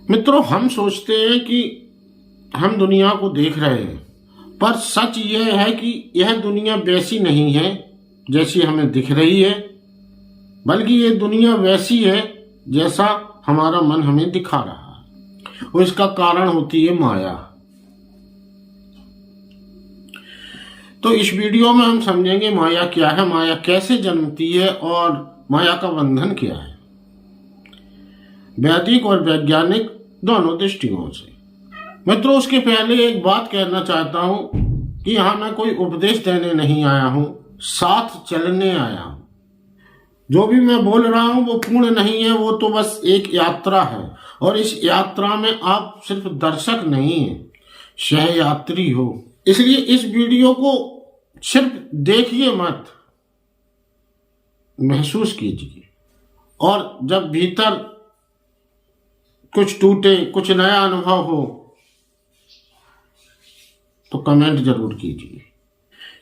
मित्रों, हम सोचते हैं कि हम दुनिया को देख रहे हैं, पर सच यह है कि यह दुनिया वैसी नहीं है जैसी हमें दिख रही है, बल्कि ये दुनिया वैसी है जैसा हमारा मन हमें दिखा रहा है। और इसका कारण होती है माया। तो इस वीडियो में हम समझेंगे माया क्या है, माया कैसे जन्मती है और माया का बंधन क्या है, वैदिक और वैज्ञानिक दोनों दृष्टिकोण से। मित्रों, उसके पहले एक बात कहना चाहता हूं कि यहां मैं कोई उपदेश देने नहीं आया हूं, साथ चलने आया हूं। जो भी मैं बोल रहा हूं वो पूर्ण नहीं है, वो तो बस एक यात्रा है। और इस यात्रा में आप सिर्फ दर्शक नहीं है, सहयात्री हो। इसलिए इस वीडियो को सिर्फ देखिए मत, महसूस कीजिए। और जब भीतर कुछ टूटे, कुछ नया अनुभव हो तो कमेंट जरूर कीजिए,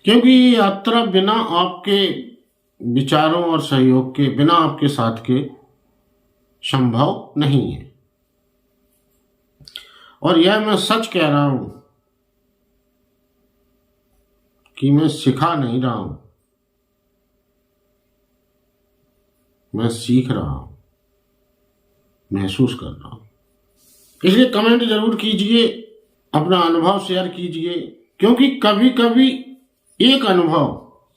क्योंकि ये यात्रा बिना आपके विचारों और सहयोग के, बिना आपके साथ के संभव नहीं है। और यह मैं सच कह रहा हूं कि मैं सिखा नहीं रहा हूं, मैं सीख रहा हूं, महसूस कर रहा हूं। इसलिए कमेंट जरूर कीजिए, अपना अनुभव शेयर कीजिए, क्योंकि कभी कभी एक अनुभव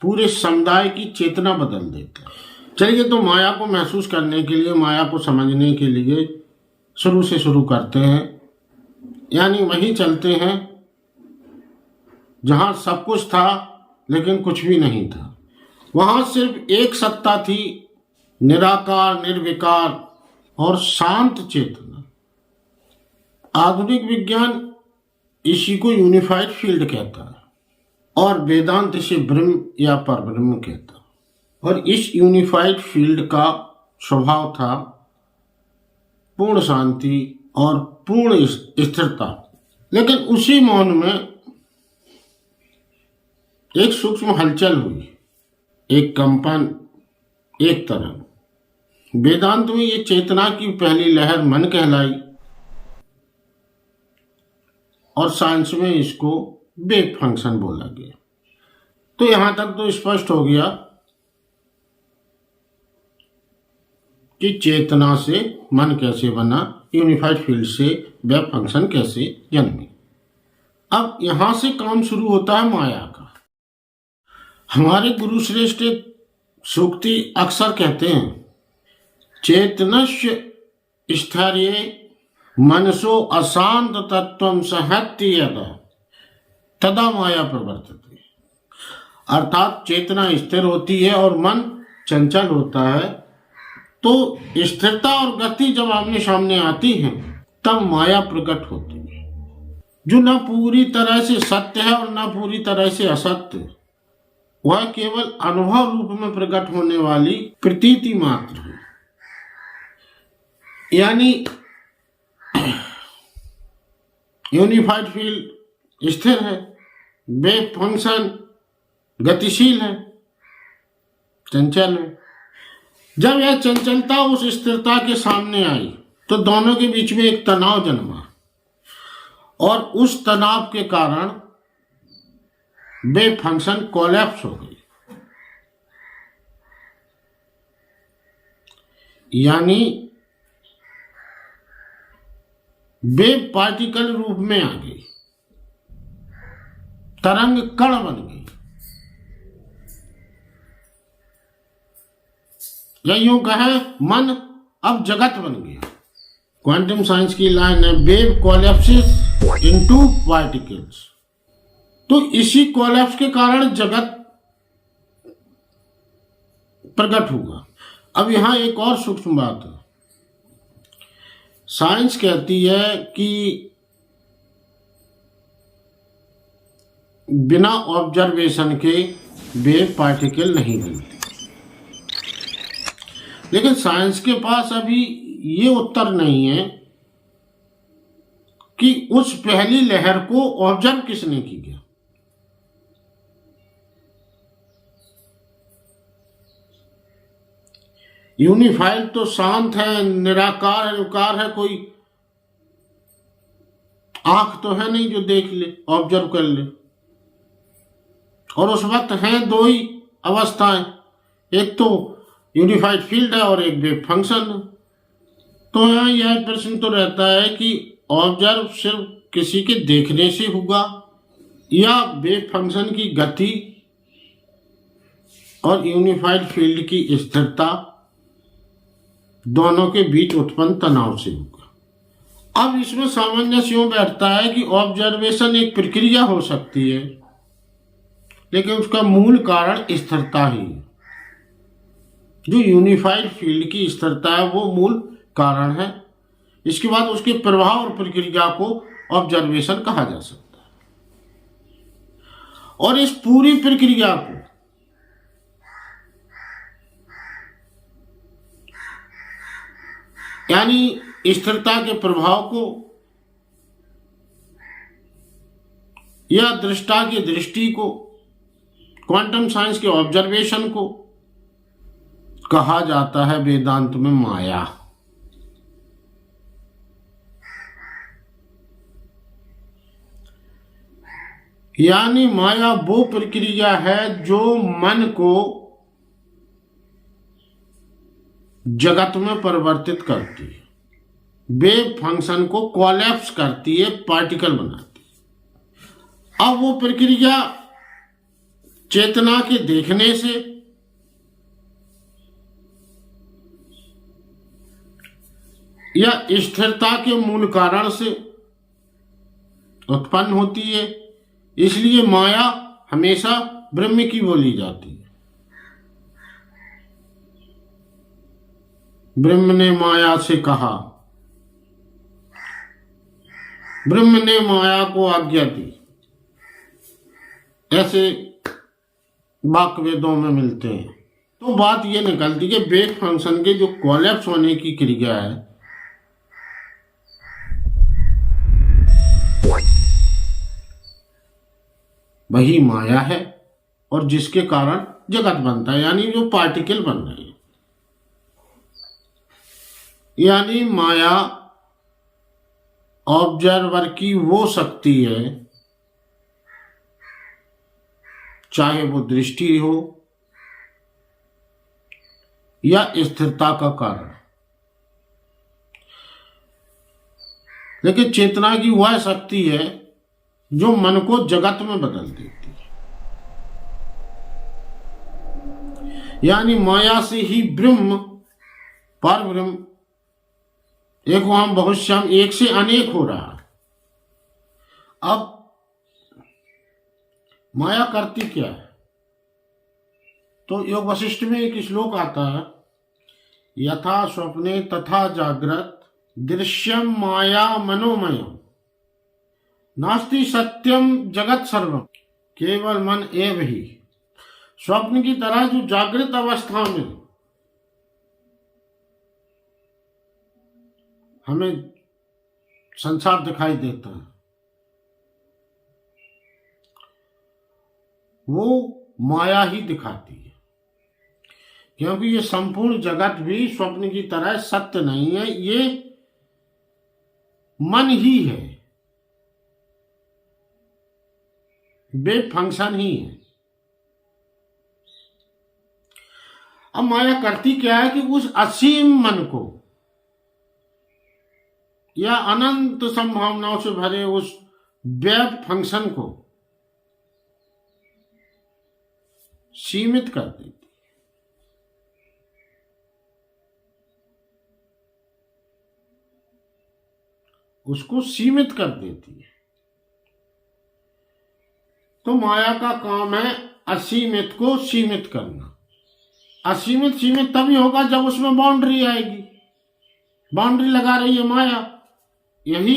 पूरे समुदाय की चेतना बदल देता है। चलिए, तो माया को महसूस करने के लिए, माया को समझने के लिए शुरू से शुरू करते हैं। यानी वहीं चलते हैं जहां सब कुछ था लेकिन कुछ भी नहीं था। वहां सिर्फ एक सत्ता थी, निराकार, निर्विकार और शांत चेतना। आधुनिक विज्ञान इसी को यूनिफाइड फील्ड कहता है और वेदांत इसे ब्रह्म या परब्रह्म कहता है। और इस यूनिफाइड फील्ड का स्वभाव था पूर्ण शांति और पूर्ण स्थिरता। लेकिन उसी मौन में एक सूक्ष्म हलचल हुई, एक कंपन, एक तरंग। वेदांत में ये चेतना की पहली लहर मन कहलाई और साइंस में इसको वेव फंक्शन बोला गया। तो यहां तक तो स्पष्ट हो गया कि चेतना से मन कैसे बना, यूनिफाइड फील्ड से वेव फंक्शन कैसे जन्मी। अब यहां से काम शुरू होता है माया का। हमारे गुरु श्रेष्ठ सूक्ति अक्सर कहते हैं, चेतनस्य स्थैर्ये मनसो अशांत तत्वं सहत्य यदा तदा माया प्रवर्तते। अर्थात चेतना स्थिर होती है और मन चंचल होता है, तो स्थिरता और गति जब आमने सामने आती हैं तब माया प्रकट होती है, जो न पूरी तरह से सत्य है और न पूरी तरह से असत्य। वह केवल अनुभव रूप में प्रकट होने वाली प्रतीति मात्र है। यानी यूनिफाइड फील्ड स्थिर है, वेव फंक्शन गतिशील है, चंचल है। जब यह चंचलता उस स्थिरता के सामने आई तो दोनों के बीच में एक तनाव जन्मा और उस तनाव के कारण वेव फंक्शन कोलैप्स हो गई, यानी वेव पार्टिकल रूप में आ गई, तरंग कण बन गई। या यूं कहे, मन अब जगत बन गया। क्वांटम साइंस की लाइन है, वेव कोलैप्सेस इनटू पार्टिकल्स। तो इसी कोलैप्स के कारण जगत प्रकट हुआ। अब यहां एक और सूक्ष्म बात है। साइंस कहती है कि बिना ऑब्जर्वेशन के वेव पार्टिकल नहीं बनते, लेकिन साइंस के पास अभी ये उत्तर नहीं है कि उस पहली लहर को ऑब्जर्व किसने किया। यूनिफाइड तो शांत है, निराकार है, उकार है, कोई आंख तो है नहीं जो देख ले, ऑब्जर्व कर ले। और उस वक्त हैं दो ही अवस्थाएं, एक तो यूनिफाइड फील्ड है और एक वेव फंक्शन है। तो यहाँ यह प्रश्न तो रहता है कि ऑब्जर्व सिर्फ किसी के देखने से होगा या वेव फंक्शन की गति और यूनिफाइड फील्ड की स्थिरता दोनों के बीच उत्पन्न तनाव से होगा। अब इसमें सामंजस्य यूं बैठता है कि ऑब्जर्वेशन एक प्रक्रिया हो सकती है, लेकिन उसका मूल कारण स्थिरता ही है। जो यूनिफाइड फील्ड की स्थिरता है वो मूल कारण है। इसके बाद उसके प्रभाव और प्रक्रिया को ऑब्जर्वेशन कहा जा सकता है। और इस पूरी प्रक्रिया को यानी स्थिरता के प्रभाव को या दृष्टा की दृष्टि को, क्वांटम साइंस के ऑब्जर्वेशन को कहा जाता है वेदांत में माया। यानी माया वो प्रक्रिया है जो मन को जगत में परिवर्तित करती है, वेव फंक्शन को कोलैप्स करती है, पार्टिकल बनाती है। अब वो प्रक्रिया चेतना के देखने से या स्थिरता के मूल कारण से उत्पन्न होती है। इसलिए माया हमेशा ब्रह्म की बोली जाती है। ब्रह्म ने माया से कहा, ब्रह्म ने माया को आज्ञा दी, ऐसे वाक्य वेदों में मिलते हैं। तो बात यह निकलती है कि वेव फंक्शन के जो कोलैप्स होने की क्रिया है वही माया है और जिसके कारण जगत बनता है, यानी जो पार्टिकल बन रहे हैं। यानी माया ऑब्जर्वर की वो शक्ति है, चाहे वो दृष्टि हो या स्थिरता का कारण। लेकिन चेतना की वह शक्ति है जो मन को जगत में बदल देती है। यानी माया से ही ब्रह्म, पर ब्रह्म, एक वहां बहुश्याम, एक से अनेक हो रहा है। अब माया करती क्या है? तो योग वशिष्ठ में एक श्लोक आता है, यथा स्वप्ने तथा जागृत दृश्यम माया मनोमयम नास्ति सत्यम जगत सर्वम केवल मन एव ही। स्वप्न की तरह जो जागृत अवस्था में हमें संसार दिखाई देता है वो माया ही दिखाती है, क्योंकि ये संपूर्ण जगत भी स्वप्न की तरह सत्य नहीं है, ये मन ही है, वेव फंक्शन ही है। अब माया करती क्या है कि उस असीम मन को या अनंत संभावनाओं से भरे उस वेव फंक्शन को सीमित कर देती है। उसको सीमित कर देती है। तो माया का काम है असीमित को सीमित करना। असीमित सीमित तभी होगा जब उसमें बाउंड्री आएगी। बाउंड्री लगा रही है माया। यही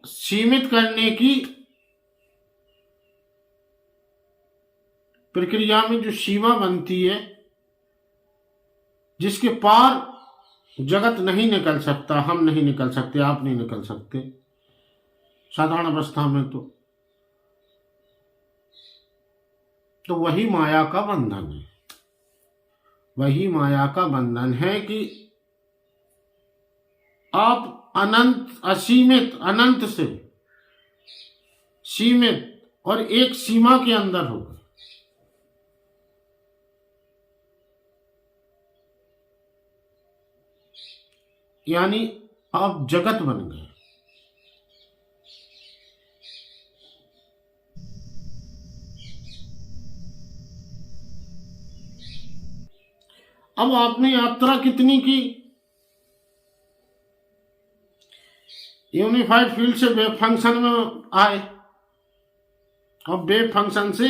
सीमित करने की प्रक्रिया में जो सीमा बनती है, जिसके पार जगत नहीं निकल सकता, हम नहीं निकल सकते, आप नहीं निकल सकते साधारण अवस्था में, तो वही माया का बंधन है। वही माया का बंधन है कि आप अनंत, असीमित, अनंत से सीमित और एक सीमा के अंदर हो गए। यानी आप जगत बन गए। अब आपने यात्रा कितनी की, यूनिफाइड फील्ड से वेव फंक्शन में आए और वेव फंक्शन से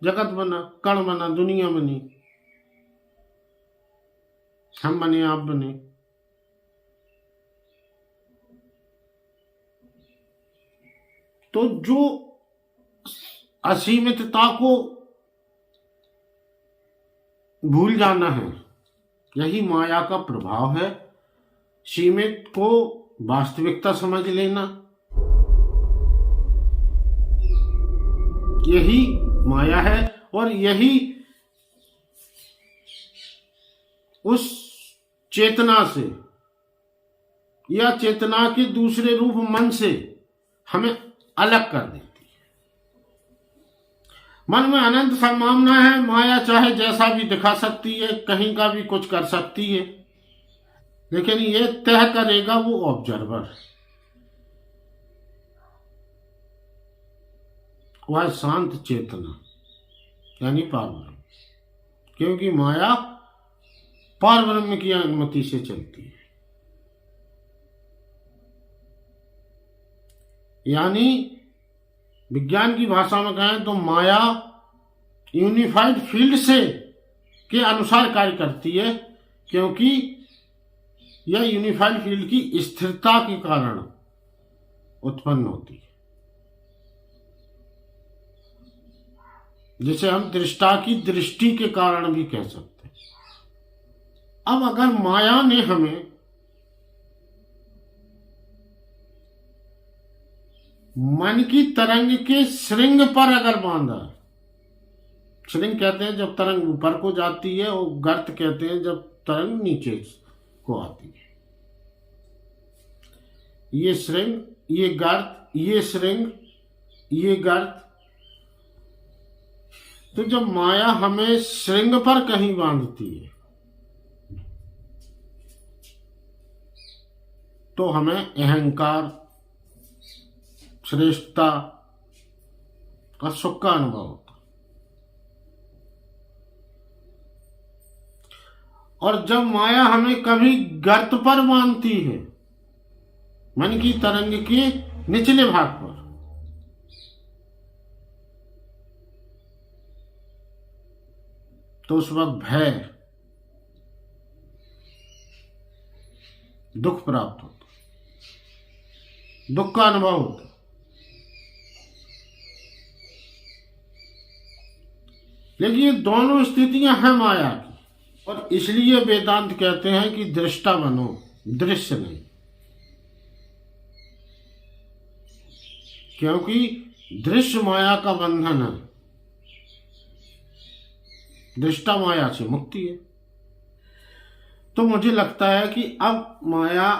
जगत बना, कण बना, दुनिया बनी, हम बने, आप बने। तो जो असीमितता को भूल जाना है, यही माया का प्रभाव है। सीमित को वास्तविकता समझ लेना, यही माया है। और यही उस चेतना से या चेतना के दूसरे रूप मन से हमें अलग कर देती है। मन में अनंत संभावना है। माया चाहे जैसा भी दिखा सकती है, कहीं का भी कुछ कर सकती है, लेकिन ये तय करेगा वो ऑब्जर्वर, वह शांत चेतना यानी पारब्रह्म। क्योंकि माया पारब्रह्म की अनुमति से चलती है। यानी विज्ञान की भाषा में कहें तो माया यूनिफाइड फील्ड से के अनुसार कार्य करती है, क्योंकि यह यूनिफाइड फील्ड की स्थिरता के कारण उत्पन्न होती है, जिसे हम दृष्टा की दृष्टि के कारण भी कह सकते हैं। अब अगर माया ने हमें मन की तरंग के श्रृंग पर अगर बांधा, श्रृंग कहते हैं जब तरंग ऊपर को जाती है, और गर्त कहते हैं जब तरंग नीचे को आती है। ये श्रृंग, ये गर्त, ये श्रृंग, ये गर्त। तो जब माया हमें श्रृंग पर कहीं बांधती है तो हमें अहंकार, श्रेष्ठता का सुख का अनुभव होता। और जब माया हमें कभी गर्त पर बांधती है, मन की तरंग के निचले भाग पर, तो उस वक्त भय, दुख प्राप्त होता, दुख का अनुभव होता। लेकिन ये दोनों स्थितियां हैं माया की, और इसलिए वेदांत कहते हैं कि दृष्टा बनो, दृश्य नहीं। क्योंकि दृश्य माया का बंधन है, दृष्टा माया से मुक्ति है। तो मुझे लगता है कि अब माया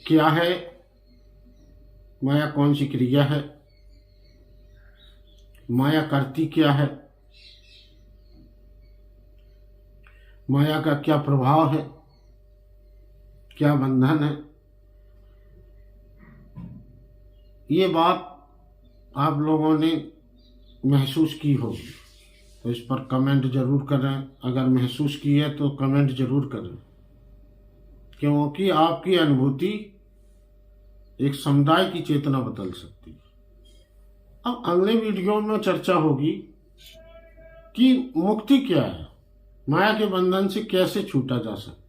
क्या है, माया कौन सी क्रिया है, माया करती क्या है, माया का क्या प्रभाव है, क्या बंधन है, ये बात आप लोगों ने महसूस की होगी। तो इस पर कमेंट जरूर करें। अगर महसूस की है तो कमेंट जरूर करें, क्योंकि आपकी अनुभूति एक समुदाय की चेतना बदल सकती है। अब अगले वीडियो में चर्चा होगी कि मुक्ति क्या है, माया के बंधन से कैसे छूटा जा सकता है।